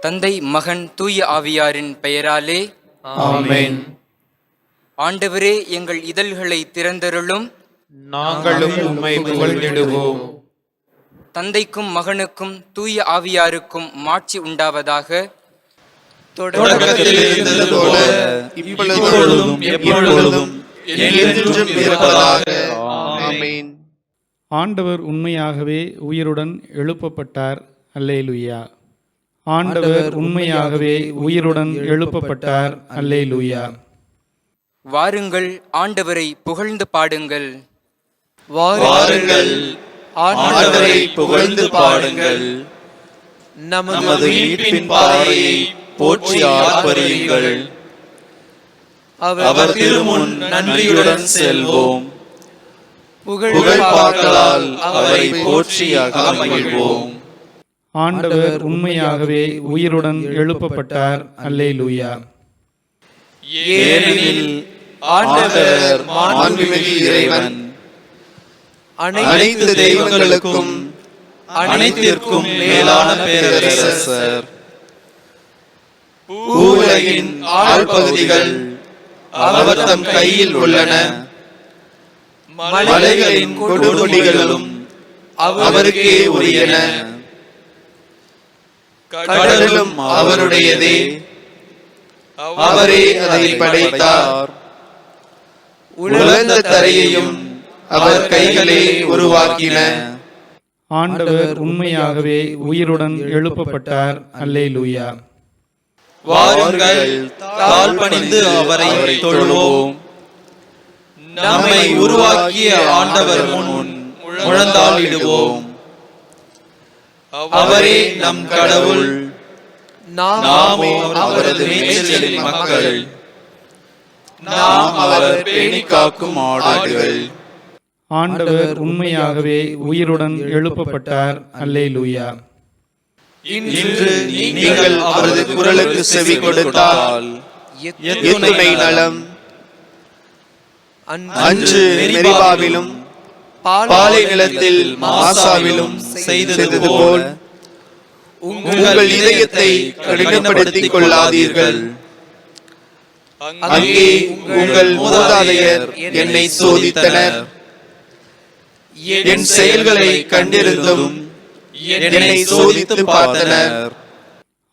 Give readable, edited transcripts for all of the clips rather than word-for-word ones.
தந்தை, மகன், தூய ஆவியாரின் பெயராலே ஆமென். ஆண்டவரே, எங்கள் இதழ்களை திறந்தருளும். நாங்களும் உம்மை புகழ்ந்திடுவோம். தந்தைக்கும் மகனுக்கும் தூய ஆவியாருக்கும் மாட்சி உண்டாவதாக. தொடக்கத்தில் இருந்தது போல இப்பொழுதும் எப்பொழுதும் என்றென்றும் இருப்பதாக. ஆமென். ஆண்டவர் உண்மையாகவே உயிருடன் எழுப்பப்பட்டார். அல்லேலூயா. ஆண்டவர் உண்மையாகவே உயிருடன் எழுப்பப்பட்டார். அல்லேலூயா. வாருங்கள், ஆண்டவரை புகழ்ந்து பாடுங்கள். வாருங்கள், ஆண்டவரை புகழ்ந்து பாடுங்கள். நமது மீட்பின் பாறையை போற்றி ஆர்ப்பரியுங்கள். அவர் திருமுன் நன்றியுடன் செல்வோம். புகழ் பாக்களால் அவரை போற்றி அகமகிழ்வோம். ஆண்டவர் உண்மையாகவே உயிருடன் எழுப்பப்பட்டார். அல்லேலூயா. ஏனெனில் ஆண்டவர் மாண்புமிகு இறைவன், அனைத்து தெய்வங்களுக்கும் அனைத்திற்கும் மேலான பேரரசர். பூவுலகின் ஆழ்பகுதிகள் அவர் தம் கையில் உள்ளன. மலைகளின் கொடுமுடிகளும் அவருக்கே உரியன. கடலும் அவருடையதே, அவரே அதை படைத்தார். உலர்ந்த தரையையும் அவர் கைகளே உருவாக்கின. ஆண்டவர் உண்மையாகவே உயிருடன் எழுப்பப்பட்டார். அல்லேலூயா. வாருங்கள், தாழ் பணிந்து அவரை தொழுவோம். நம்மை உருவாக்கிய ஆண்டவர் முன் முழந்தாளிடுவோம். அவரே நம் கடவுள், நாமோ அவரது மேய்ச்சலின் மக்கள். நாம் அவர் பேணி காக்கும் ஆடுகள். ஆண்டவர் உண்மையாகவே உயிருடன் எழுப்பப்பட்டார். அல்லேலூயா. இன்று நீங்கள் அவரது குரலுக்கு செவி கொடுத்தால் எத்துணை நலம். அன்று மெரிபாவிலும் பாலை நிலத்தில் மாசாவிலும் செய்தது போல் உங்கள் இதயத்தை கடினப்படுத்திக் கொள்ளாதீர்கள். அங்கே உங்கள் மூதாதையர் என்னை சோதித்தனர். என் செயல்களை கண்டிருந்தும் என்னை சோதித்து பார்த்தனர்.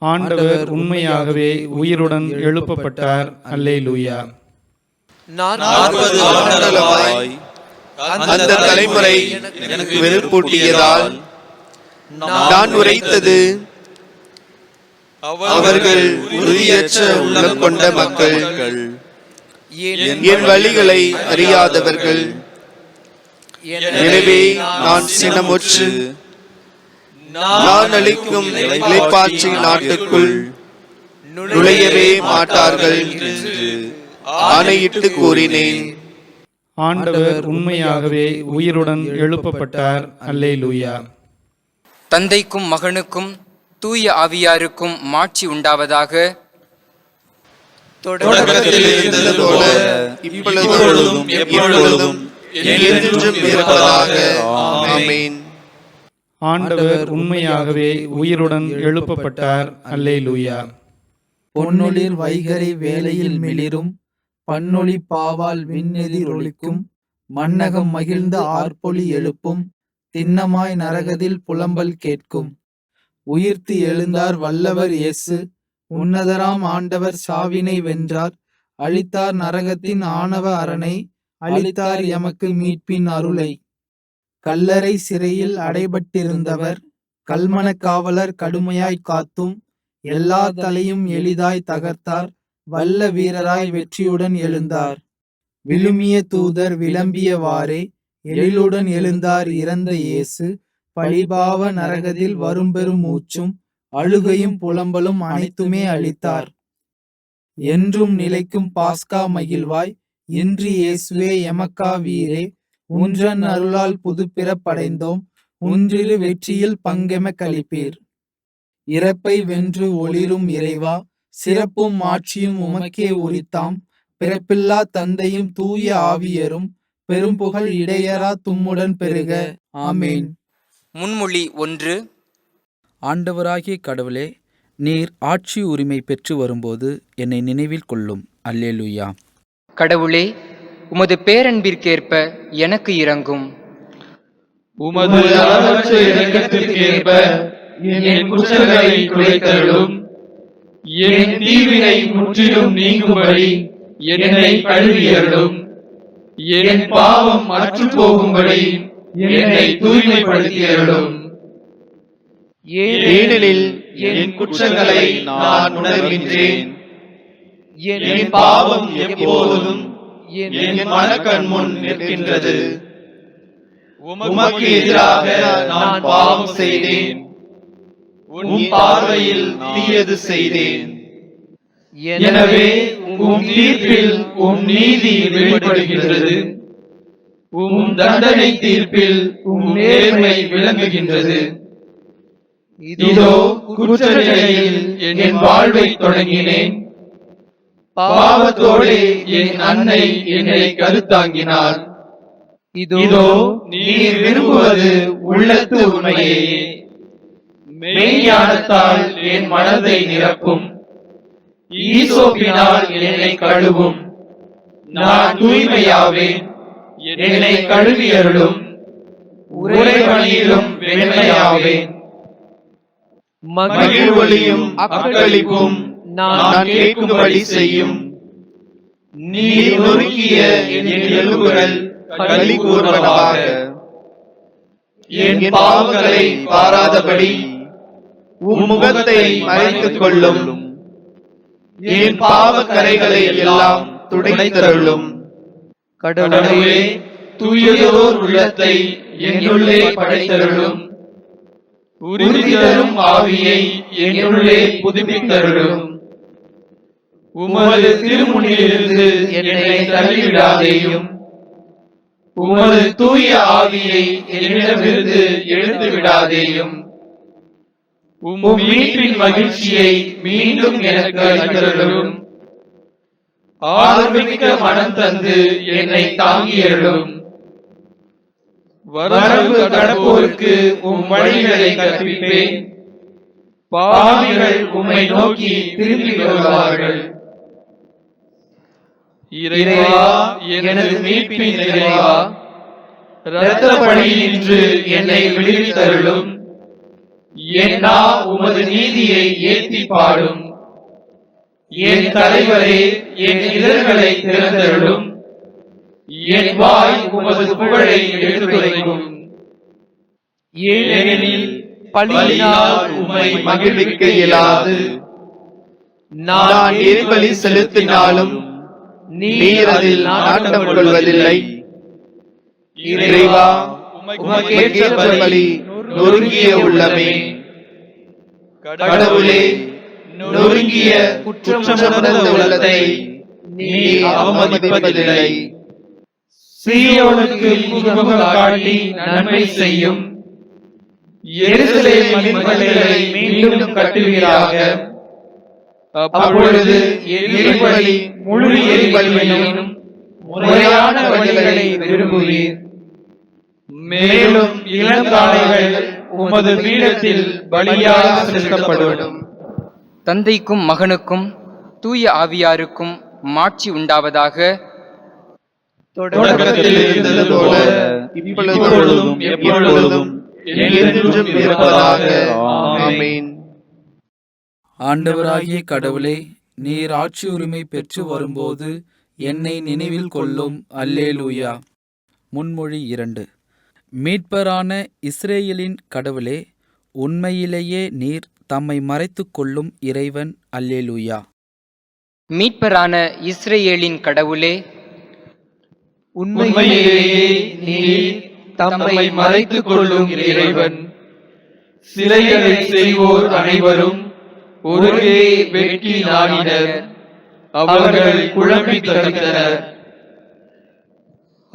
ஆண்டவர் உண்மையாகவே உயிருடன் எழுப்பப்பட்டார். அல்லேலூயா. 40 ஆண்டுகளாய் அந்த தலைமுறை எனக்கு வெறுப்பூட்டியதால் நான் உரைத்தது, அவர்கள் உறுதியற்ற உள்ளம் கொண்ட மக்கள், என் வழிகளை அறியாதவர்கள். எனவே நான் சினமுற்று நான் அளிக்கும் இளைப்பாற்றி நாட்டுக்குள் நுழையவே மாட்டார்கள் என்று ஆணையிட்டு கூறினேன். ஆண்டவர் உண்மையாகவே உயிருடன் எழுப்பப்பட்டார். அல்லேலூயா. தந்தைக்கும் மகனுக்கும் தூய ஆவியாருக்கும் மாட்சி உண்டாவதாக. தொடக்கத்தில் இருந்தது போல இப்பொழுதும் எப்பொழுதும் என்றென்றும் இருப்பதாக. ஆமென். ஆண்டவர் உண்மையாகவே உயிருடன் எழுப்பப்பட்டார். அல்லேலூயா. பொன்னொளிர் வைகரை வேளையில் மிளிரும் பன்னொளி பாவால் விண்ணெதிர் ஒலிக்கும். மன்னகம் மகிழ்ந்த ஆர்ப்பொலி எழுப்பும். திண்ணமாய் நரகத்தில் புலம்பல் கேட்கும். உயிர்த்து எழுந்தார் வல்லவர் இயேசு. உன்னதராம் ஆண்டவர் சாவினை வென்றார். அளித்தார் நரகத்தின் ஆணவ அரணை. அளித்தார் எமக்கு மீட்பின் அருளை. கல்லறை சிறையில் அடைபட்டிருந்தவர் கல்மன காவலர் கடுமையாய் காத்தும். எல்லா தலையும் எளிதாய் தகர்த்தார். வல்ல வீரராய் வெற்றியுடன் எழுந்தார். விழுமிய தூதர் விளம்பியவாறே எழிலுடன் எழுந்தார் இறந்த இயேசு. பழிபாவ நரகத்தில் வரும்பெரும் மூச்சும் அழுகையும் புலம்பலும் அனைத்துமே அளித்தார். என்றும் நிலைக்கும் பாஸ்கா மகிழ்வாய் இன்று இயேசுவே எமக்கா வீரே. உன்றன் அருளால் புதுப்பிறப்படைந்தோம். உன்றிரு வெற்றியில் பங்கெம கழிப்பீர். இறப்பை வென்று ஒளிரும் இறைவா, சிறப்பும் ஆட்சியும் உமக்கே உரித்தாம். பிறப்பில்லா தந்தையும் தூய ஆவியரும் பெரும்புகழ் இடையரா தும்முடன் பெருக. ஆமேன். முன்மொழி 1. ஆண்டவராகிய கடவுளே, நீர் ஆட்சி உரிமை பெற்று வரும்போது என்னை நினைவில் கொள்ளும். அல்லேலூயா. கடவுளே, உமது பேரன்பிற்கேற்ப எனக்கு இரங்கும். உமது அளவற்ற இரக்கத்திற்கேற்ப என் குற்றங்களை குறைத்தருளும். என் தீவினை முற்றிலும் நீங்கும்படி என்னை கழுவியருளும். என் பாவம் அற்று போகும்படி என்னை தூய்மைப்படுத்தியருளும். ஏனெனில் என் குற்றங்களை நான் உணர்கின்றேன். என் பாவம் எப்போதும் என் மனக்கண் முன் நிற்கின்றது. உமக்கு எதிராக நான் பாவம் செய்தேன். உன் பார்வையில் தீயது செய்தேன். எனவே உம் தீர்ப்பில் உம் நீதி வெளிப்படுகின்றது. உம் தண்டனை தீர்ப்பில் உம் நேர்மை விளங்குகின்றது. இதோ குற்ற நிலையில் என் வாழ்வை தொடங்கினேன். பாவத்தோடே என் அன்னை என்னை கருத்தாங்கினார். இதோ நீர் விரும்புவது உள்ளத்து உண்மையே. மெய்ஞானத்தால் என் மனதை நிரப்பும். ஈசோப்பினால் என்னை கழுவும். நான் தூய்மையாவேன். என்னை கழுவியருளும். உறைபனியிலும் வெண்மையாவேன். மகிழ்வொலியும் அக்களிப்பும் நான் கேட்கும்படி செய்யும். நீர் நொறுக்கிய என் எலும்புகள் களி கூறுவதாக. என் பாவங்களை பாராதபடி உம் முகத்தை மறைத்துக் கொள்ளும். என் பாவ கரைகளை எல்லாம் துடைத்தருளும். கடவுளே, தூயதோர் உள்ளத்தை என்னுள்ளே படைத்தருளும். உறுதி தரும் ஆவியை என்னுள்ளே புதுப்பித்தருளும். உமது திருமுனிலிருந்து என்னை தள்ளிவிடாதேயும். உமது தூய ஆவியை என்னிடமிருந்து எடுத்து விடாதேயும். உம் மீட்பின் மகிழ்ச்சியை மீண்டும் எனக்கு அளித்தருளும். ஆர்வமிக்க மனம் தந்து என்னை தாங்கியருளும். வரவு கடப்போருக்கு உம் வழிகளை கற்பிப்பேன். பாவிகள் உம்மை நோக்கி திரும்பி வருவார்கள். இறைவா, எனது மீட்பின் இறைவா, இரத்த பழியினின்று என்னை விடுவித்தருளும். என் நா உமது நீதியை ஏத்தி பாடும். என் தலைவரே, என் இதழ்களை திறந்தருளும். என் வாய் உமது புகழை எடுத்துரைக்கும். ஏனெனில் பழியினால் உம்மை மகிழ்விக்க இயலாது. நான் எரிபலி செலுத்தினாலும் நீர் அதில் நாட்டம் கொள்வதில்லை. இறைவா, உமக்கேற்ற பலி நொறுங்கிய உள்ளமே. கடவுளே, நொறுங்கிய குற்றமுணர்ந்த உள்ளத்தை நீர் அவமதிப்பதில்லை. சீயோனுக்கு முகமுக காட்டி நன்மை செய்யும். எருசலேமின் மதில்களை மீண்டும் கட்டுவீராக. அப்பொழுது எரிபலி முழு எரிபலியையும் முறையான வழிகளை விரும்புவீர். மேலும் இளங்காளைகள் உமது பீடத்தில் பலியாக செலுத்தப்படும். தந்தைக்கும் மகனுக்கும் தூய ஆவியாருக்கும் மாட்சி உண்டாவதாக. தொடக்கத்தில் இருந்தது போல இப்பொழுதும் எப்பொழுதும் என்றென்றும் இருப்பதாக. ஆமென். ஆண்டவராகிய கடவுளே, நீர் ஆட்சி உரிமை பெற்று வரும்போது என்னை நினைவில் கொள்ளும். அல்லேலூயா. முன்மொழி 2. மீட்பரான இஸ்ரேலின் கடவுளே, உண்மையிலேயே நீர் தம்மை மறைத்துக் கொள்ளும் இறைவன். அல்லேலூயா. மீட்பரான இஸ்ரேலின் கடவுளே, உண்மையிலேயே நீர் தம்மை மறைத்துக் கொள்ளும் இறைவன். சிலைகளை செய்வோர் அனைவரும் ஒருங்கே வெட்கி நாடினர். அவர்கள் குழம்பி தவித்தனர்.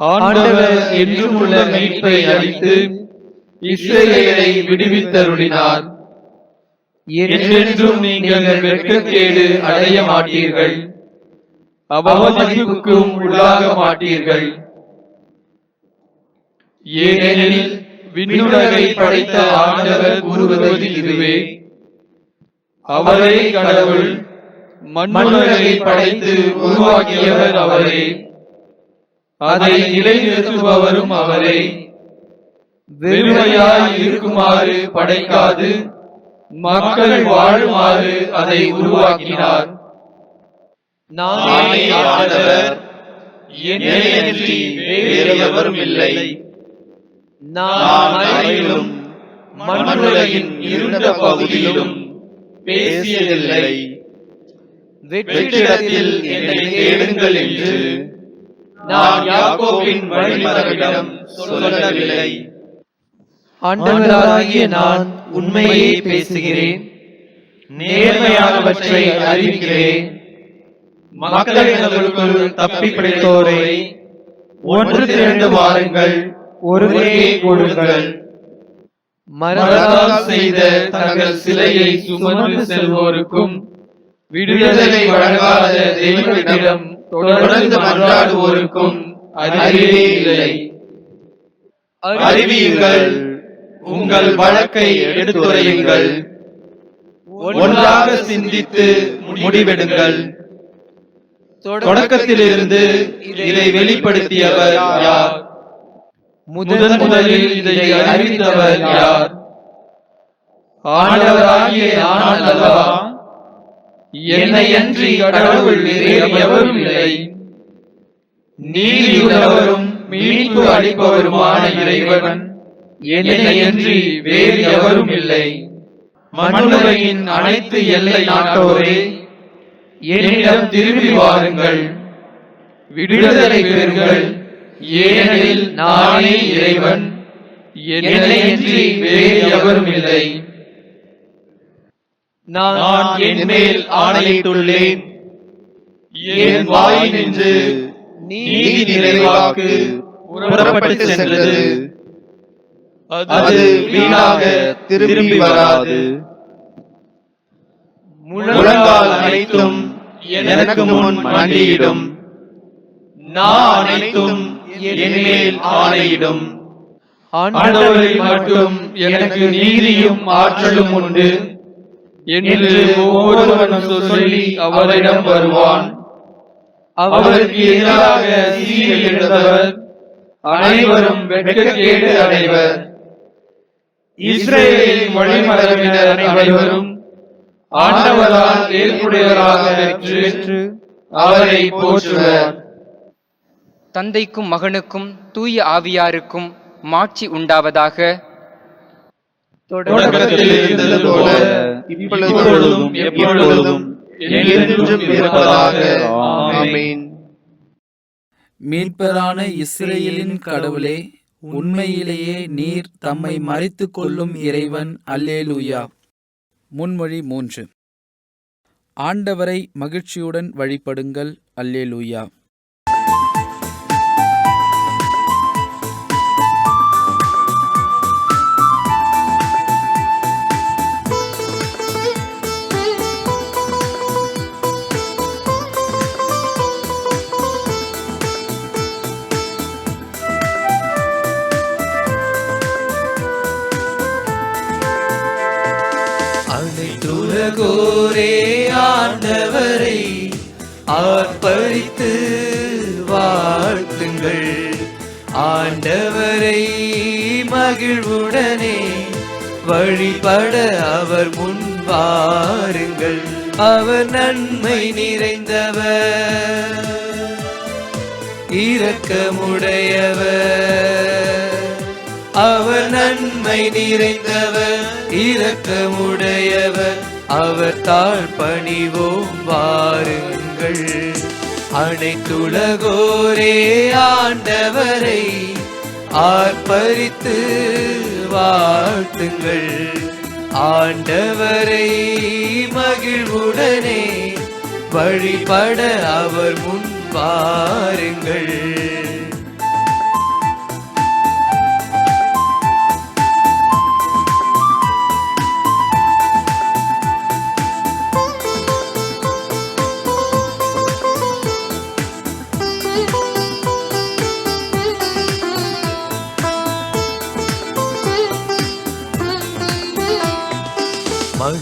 ஆண்டவர் என்றும் உள்ள மீட்பை அளித்து இஸ்ரேலை விடுவித்தருளினார். என்றென்றும் நீங்கள் வெட்கக்கேடு அடைய மாட்டீர்கள். அவமதிப்புக்கும் உள்ளாக மாட்டீர்கள். ஏனெனில் விண்ணுலகை படைத்த ஆண்டவர் கூறுவது இதுவே: அவரே கடவுள். மண்ணுலகை படைத்து உருவாக்கியவர் அவரே. அதை நிலைநிறுத்துபவரும் அவரே. வெறுமையாய் இருக்குமாறு படைக்காது மக்கள் வாழுமாறு அதை உருவாக்கினார். நானே ஆண்டவர், என்னையன்றி வேறு எவரும் இல்லை. நான் மலையிலும் மண்ணுலகின் இருண்ட பகுதியிலும் பேசியதில்லை. வெற்றிடத்தில் என்னை தேடுங்கள் என்று நான் யாக்கோபின் வழிமரபிடம் சொல்லவில்லை. ஆண்டவராகிய நான் உண்மையை பேசுகிறேன், நேர்மையானவற்றை அறிவிக்கிறேன். மக்களினங்களுக்குள் தப்பி பிடித்தோரை ஒன்று திரண்டு வாருங்கள், ஒருவரே கொடுங்கள். மரத்தால் செய்த தங்கள் சிலையை சுமந்து செல்வோருக்கும் விடுதலை வழங்காத தெய்வத்திடம் தொடர்ந்து மன்றாடுவோருக்கும் அறிவே இல்லை. அறிவியுங்கள், உங்கள் வழக்கை எடுத்துரையுங்கள், ஒன்றாக சிந்தித்து முடிவெடுங்கள். தொடக்கத்திலிருந்து இதை வெளிப்படுத்தியவர் யார்? முதலில் இதை அறிவித்தவர் யார்? ஆண்டவராகிய நான் அல்லவா? என்னையன்றி கடவுள் வேறு எவரும் இல்லை. நீதியுள்ளவரும் மீட்பு அளிப்பவருமான இறைவன் என்னையன்றி வேறு எவரும் இல்லை. மண்ணுலகின் அனைத்து எல்லை நாட்டோரே, என்னிடம் திரும்பி வாருங்கள், விடுதலை பெறுங்கள். ஏனெனில் நானே இறைவன், என்னையன்றி வேறு எவரும் இல்லை. நான் என் மேல் ஆணையிட்டுள்ளேன். என் வாய் நின்று நீதி நிறைவாக்கு புறப்பட்டு சென்றது. அது வீணாக திரும்பி வராது. முழங்கால் அனைத்தும் எனக்கு முன் மண்டியிடும், நான் அனைத்தும் என் மேல் ஆணையிடும். ஆண்டவரில் மட்டும் எனக்கு நீதியும் ஆற்றலும் உண்டு என்று ஒவ்வொருவனும் சொல்லி அவரிடம் வருவான். அவருக்கு எதிராக சீறி எழுந்தவர் அனைவரும் வெட்கக்கேடு அடைவர். இஸ்ரவேலின் வழிமரபினர் அனைவரும் ஆண்டவரால் ஏற்புடையவராக பெற்று அவரை போற்றுவர். தந்தைக்கும் மகனுக்கும் தூய ஆவியாருக்கும் மாட்சி உண்டாவதாக. தொடக்கத்தில் இருந்தது போல இப்பொழுதும் எப்பொழுதும் என்றென்றும் இருப்பதாக. ஆமென். மீட்பரான இஸ்ரேலின் கடவுளே, உண்மையிலேயே நீர் தம்மை மறைத்துக் கொள்ளும் இறைவன். அல்லேலூயா. முன்மொழி 3. ஆண்டவரை மகிழ்ச்சியுடன் வழிபடுங்கள். அல்லேலூயா. அனைத்துலகோரே ஆண்டவரை ஆர்ப்பரித்து வாழ்த்துங்கள். ஆண்டவரை மகிழ்வுடனே வழிபட அவர் முன் வாருங்கள். அவர் நன்மை நிறைந்தவர், இரக்கமுடையவர். அவர் நன்மை நிறைந்தவர், இரக்கமுடையவர். அவர் தாழ்பணிவோம் வாருங்கள். அனைத்துலகோரே ஆண்டவரை ஆர்ப்பரித்து வாழ்த்துங்கள். ஆண்டவரை மகிழ்வுடனே வழிபட அவர் முன் வாருங்கள்.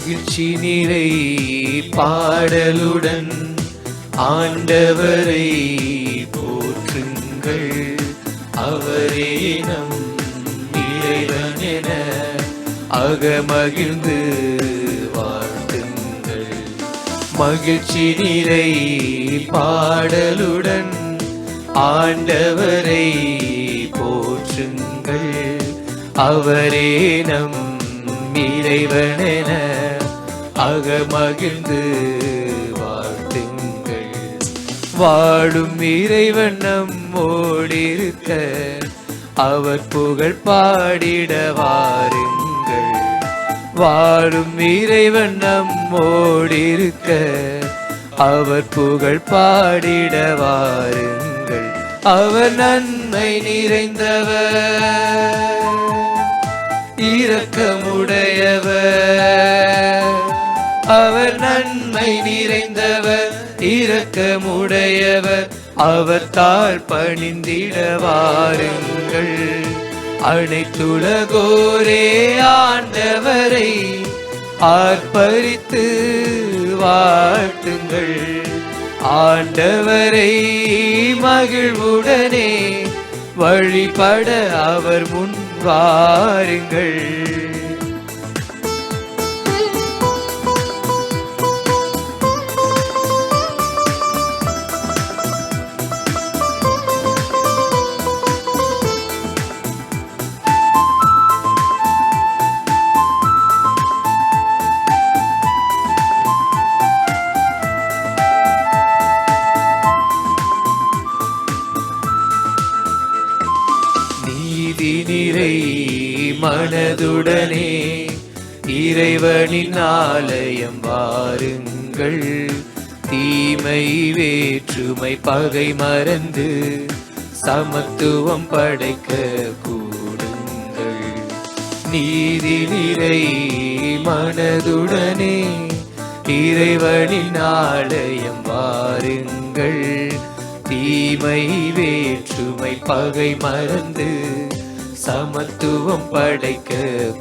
மகிழ்ச்சி நிறை பாடலுடன் ஆண்டவரை போற்றுங்கள். அவரே நம் இறைவன் என அகமகிழ்ந்து வாழ்த்துங்கள். மகிழ்ச்சி நிறை பாடலுடன் ஆண்டவரை போற்றுங்கள். அவரே நம் இறைவனென அகமகிழ்ந்து வாழ்த்துங்கள். வாழும் இறைவன் நம்மோடிருக்க அவர் புகழ் பாடிட வாருங்கள். வாழும் இறைவன் நம்மோடிருக்க அவர் புகழ் பாடிட வாருங்கள். அவர் நன்மை நிறைந்தவர், இரக்கமுடையவர். அவர் நன்மை நிறைந்தவர், இரக்கமுடையவர். அவர் தாழ் பணிந்திட வாருங்கள். அனைத்துலகோரே ஆண்டவரை ஆர்ப்பரித்து வாழ்த்துங்கள். ஆண்டவரை மகிழ்வுடனே வழிபட அவர் முன் வாருங்கள். நீதி நிறை மனதுடனே இறைவனின் ஆலயம் வாருங்கள். தீமை வேற்றுமை பகை மறந்து சமத்துவம் படைக்க கூடுங்கள். நீதி நிறை மனதுடனே இறைவனின் ஆலயம் வாருங்கள். தீமை வேற்றுமை பகை மறந்து சமத்துவம் படைக்க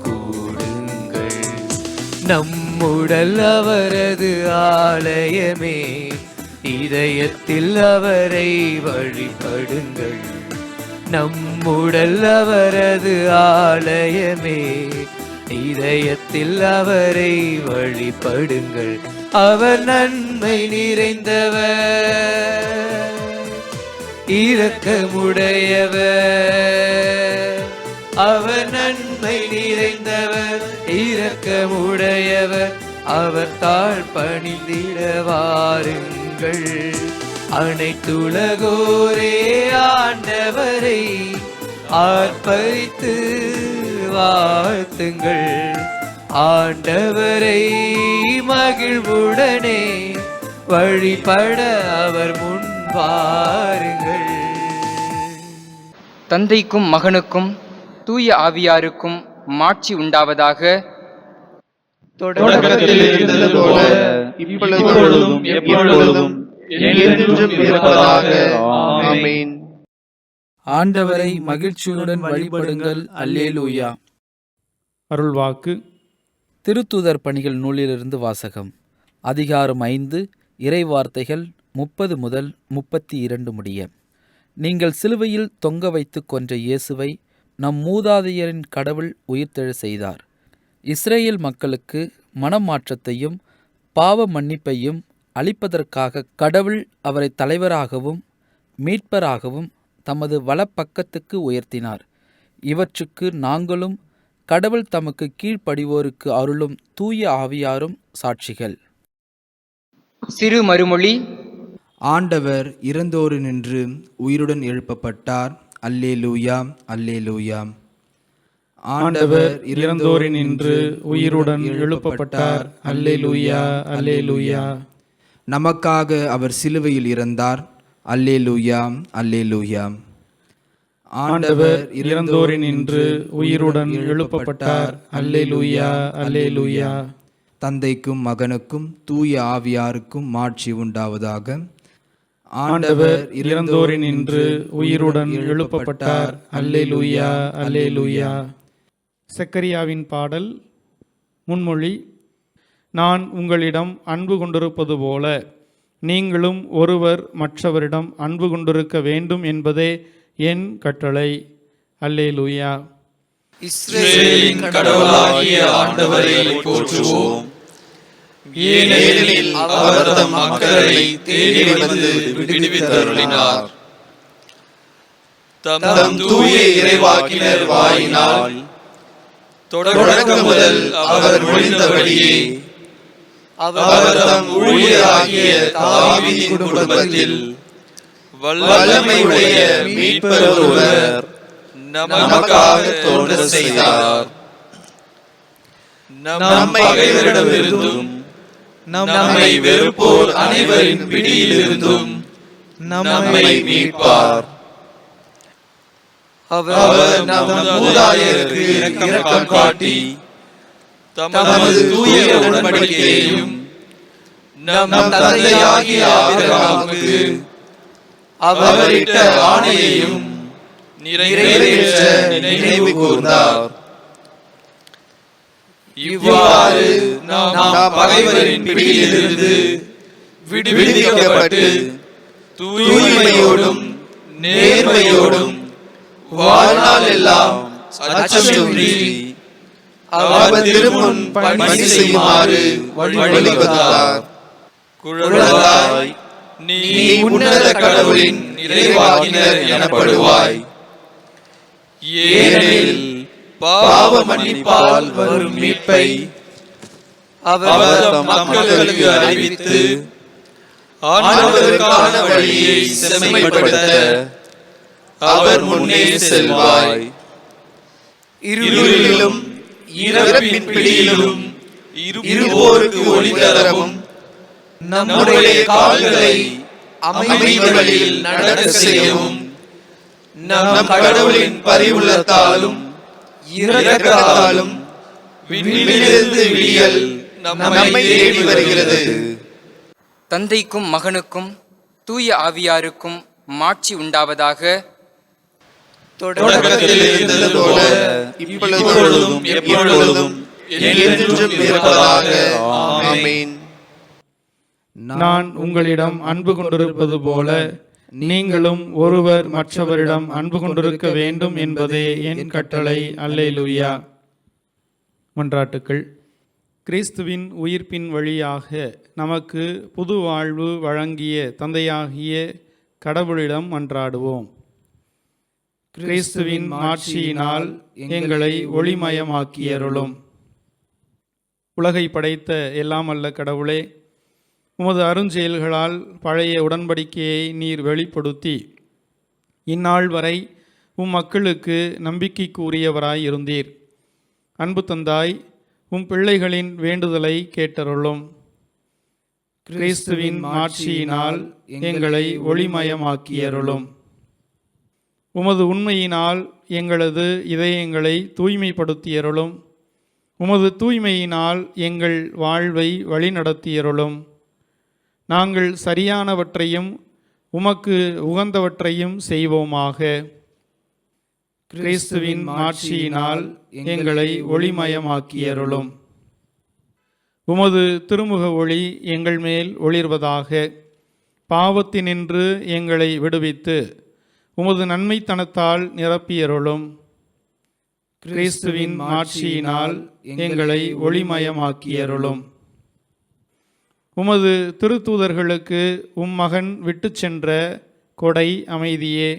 கூடுங்கள். நம்முடல் அவரது ஆலயமே, இதயத்தில் அவரை வழிபடுங்கள். நம்முடல் அவரது ஆலயமே, இதயத்தில் அவரை வழிபடுங்கள். அவர் நன்மை நிறைந்தவர், இரக்கமுடையவர். அவர் நன்மை நிறைந்தவர், இரக்கமுடையவர். அவர் தாழ் பணிந்திட வாருங்கள். அனைத்துலகோரே ஆண்டவரை ஆர்ப்பரித்து வாழ்த்துங்கள். ஆண்டவரை மகிழ்வுடனே வழிபட அவர் முன் வாருங்கள். தந்தைக்கும் மகனுக்கும் தூய ஆவியாருக்கும் மாட்சி உண்டாவதாக. தொடக்கத்தில் இருந்தது போல இப்பொழுதும் எப்பொழுதும் என்றென்றும் இருப்பதாக. ஆமென். ஆண்டவரை மகிழ்ச்சியுடன் வழிபடுங்கள். அல்லேலூயா. அருள்வாக்கு. திருத்தூதர் பணிகள் நூலிலிருந்து வாசகம். அதிகாரம் 5, இறைவார்த்தைகள் 30 முதல் 32 முடிய. நீங்கள் சிலுவையில் தொங்க வைத்து கொன்ற இயேசுவை நம் மூதாதையரின் கடவுள் உயிர்த்தெழ செய்தார். இஸ்ரேல் மக்களுக்கு மனமாற்றத்தையும் பாவ மன்னிப்பையும் அளிப்பதற்காக கடவுள் அவரை தலைவராகவும் மீட்பராகவும் தமது வலப்பக்கத்துக்கு உயர்த்தினார். இவற்றுக்கு நாங்களும் கடவுள் தமக்கு கீழ்ப்படிவோருக்கு அருளும் தூய ஆவியாரும் சாட்சிகள். சிறு மறுமொழி. ஆண்டவர் இறந்தோரினின்று உயிருடன் எழுப்பப்பட்டார். அல்லேலூயா, அல்லேலூயா. ஆண்டவர் இறந்தோரினின்று உயிருடன் எழுப்பப்பட்டார். அல்லேலூயா, அல்லேலூயா. நமக்காக அவர் சிலுவையில் இறந்தார். அல்லேலூயா, அல்லேலூயா. ஆண்டவர் இறந்தோரினின்று உயிருடன் எழுப்பப்பட்டார். அல்லேலூயா, அல்லேலூயா. தந்தைக்கும் மகனுக்கும் தூய ஆவியாருக்கும் மாட்சி உண்டாவதாக. ஆண்டவர் இறந்தோரினின்று உயிருடன் எழுப்பப்பட்டார். அல்லேலூயா, அல்லேலூயா. சக்கரியாவின் பாடல். முன்மொழி. நான் உங்களிடம் அன்பு கொண்டிருப்பது போல நீங்களும் ஒருவர் மற்றவரிடம் அன்பு கொண்டிருக்க வேண்டும் என்பதே என் கட்டளை. அல்லேலூயா. இஸ்ரவேலின் கடவுளாகிய ஆண்டவரை போற்றுவோம். ஏனெனில் அவர் தம் மக்களை தேடி வந்து விடுவித்தருளினார். தம் தூய இறைவாக்கினர் வாயினால் தொடக்கம் முதல் அவர் மொழிந்தபடியே அவர் தம் ஊழியராகிய தாவீதின் குடும்பத்தில் வல்லமையுடைய மீட்பர் ஒருவர் நமக்காக தோன்ற செய்தார். நம் பகைவரிடமிருந்தும் நம்மை வெறுப்போர் அனைவரின் பிடியிலிருந்தும் நம்மை மீட்பார். அவர் நம் மூதாதையருக்கு இரக்கம் காட்டி தமது தூய உடன்படிக்கையையும் நம் தந்தையாகிய ஆபிரகாமுக்கு அவரிட்ட ஆணையையும் நிறைவேற்ற நினைவு கூர்ந்தார். இவ்வாறு நாம் பகைவரின் பிடியிலிருந்து விடுவிக்கப்பட்டு தூய்மையோடும் நேர்மையோடும் வாழ்நாள் எல்லாம் அச்சமின்றி அவர் திருமுன் பணி செய்யுமாறு வழிவகுத்தார். குழந்தாய், நீ உன்னத கடவுளின் இறைவாக்கினர் எனப்படுவாய். ஏனெனில் பாவ மன்னிப்பால் வரும் மீட்பை அவர் தம் மக்களுக்கு அறிவித்து ஆண்டவருக்கான வழியை செம்மைப்படுத்த அவர் முன்னே செல்வாய். இருளிலும் இறப்பின் பிடியிலும் இருவோருக்கு ஒளி தரவும் நம்முடைய கால்களை அமைதிகளில் நடக்க செய்யவும் நம் கடவுளின் பரிவுள்ளத்தாலும் இரக்கத்தாலும் விண்ணிலிருந்து விடியல் நம்மை தேடி வருகிறது. தந்தைக்கும் மகனுக்கும் தூய ஆவியாருக்கும் மாட்சி உண்டாவதாக. தொடக்கத்தில் இருந்தது போல இப்பொழுதும் எப்பொழுதும் என்றென்றும் இருப்பதாக. ஆமென். நான் உங்களிடம் அன்பு கொண்டிருப்பது போல நீங்களும் ஒருவர் மற்றவரிடம் அன்பு கொண்டிருக்க வேண்டும் என்பதே என் கட்டளை. அல்லேலூயா. மன்றாட்டுக்கள். கிறிஸ்துவின் உயிர்ப்பின் வழியாக நமக்கு புது வாழ்வு வழங்கிய தந்தையாகிய கடவுளிடம் மன்றாடுவோம். கிறிஸ்துவின் மாட்சியினால் எங்களை ஒளிமயமாக்கியருளும். உலகை படைத்த எல்லாம் அல்ல கடவுளே, உமது அருஞ்செயல்களால் பழைய உடன்படிக்கையை நீர் வெளிப்படுத்தி இந்நாள் வரை மக்களுக்கு நம்பிக்கைக்குரியவராய் இருந்தீர். அன்பு தந்தாய், பிள்ளைகளின் வேண்டுதலை கேட்டருளும். கிறிஸ்துவின் மாட்சியினால் எங்களை ஒளிமயமாக்கியருளும். உமது உண்மையினால் எங்களது இதயங்களை தூய்மைப்படுத்தியருளும். உமது தூய்மையினால் எங்கள் வாழ்வை வழிநடத்தியருளும். நாங்கள் சரியானவற்றையும் உமக்கு உகந்தவற்றையும் செய்வோமாக. கிறிஸ்துவின் மாட்சியினால் எங்களை ஒளிமயமாக்கியருளும். உமது திருமுக ஒளி எங்கள் மேல் ஒளிர்வதாக. பாவத்தினின்று எங்களை விடுவித்து உமது நன்மைத்தனத்தால் நிரப்பியருளும். கிறிஸ்துவின் மாட்சியினால் எங்களை ஒளிமயமாக்கியருளும். உமது திருத்தூதர்களுக்கு மகன் விட்டு சென்ற கொடை அமைதியே,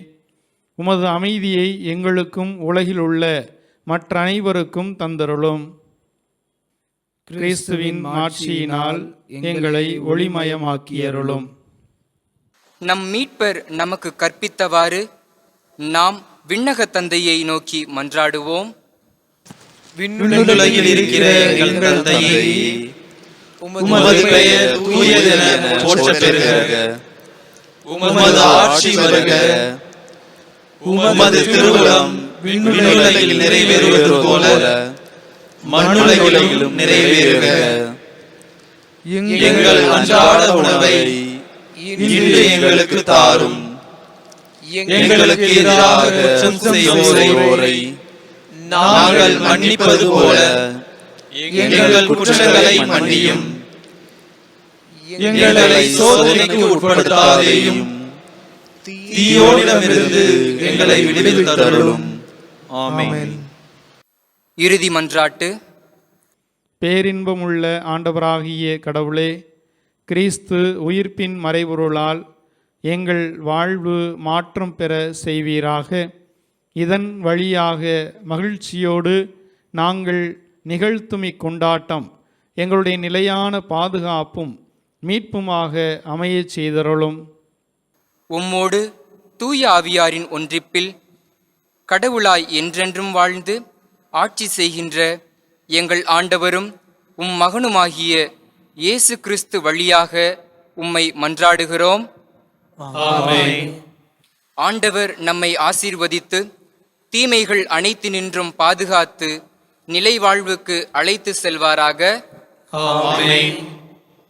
உமது அமைதியை எங்களுக்கும் உலகில் உள்ள மற்ற அனைவருக்கும் தந்தருளும். கிறிஸ்துவின் மாட்சியினால் எங்களை ஒளிமயமாக்கியருளும். நம் மீட்பர் நமக்கு கற்பித்தவாறு நாம் விண்ணக தந்தையை நோக்கி மன்றாடுவோம். விண்ணுலகில் இருக்கிற எங்கள் தந்தையே, உமது பெயர் தூயதென போற்றப் பெறுக. உமது ஆட்சி வருக. உமது திருவுளம் விண்ணுலகில் நிறைவேறுவது போல மண்ணுலகிலும் நிறைவேறுக. எங்கள் அன்றாட உணவை இன்று எங்களுக்கு தாரும். எங்களுக்கு எதிராக குற்றம் செய்வோரை நாங்கள் மன்னிப்பது போல எங்கள் குற்றங்களை மன்னியும், எங்களை சோதனைக்கு உட்படுத்தாதேயும், தீயோனிடமிருந்து எங்களை விடுவித்தருளும். ஆமென். இறுதி மன்றாட்டு. பேரின்பமுள்ள ஆண்டவராகிய கடவுளே, கிறிஸ்து உயிர்ப்பின் மறைபொருளால் எங்கள் வாழ்வு மாற்றம் பெற செய்வீராக. இதன் வழியாக மகிழ்ச்சியோடு நாங்கள் நிகழ்த்தும் கொண்டாட்டம் எங்களுடைய நிலையான பாதுகாப்பும் மீட்புமாக அமையச் செய்தருளும். உம்மோடு தூய ஆவியாரின் ஒன்றிப்பில் கடவுளாய் என்றென்றும் வாழ்ந்து ஆட்சி செய்கின்ற எங்கள் ஆண்டவரும் உம் மகனுமாகிய இயேசு கிறிஸ்து வழியாக உம்மை மன்றாடுகிறோம். ஆமென். ஆண்டவர் நம்மை ஆசீர்வதித்து தீமைகள் அனைத்தினின்றும் பாதுகாத்து நிலை வாழ்வுக்கு அழைத்து செல்வாராக. ஆமென்.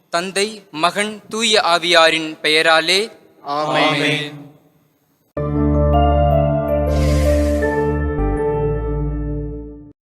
தந்தை, மகன், தூய ஆவியாரின் பெயராலே ஆமென்.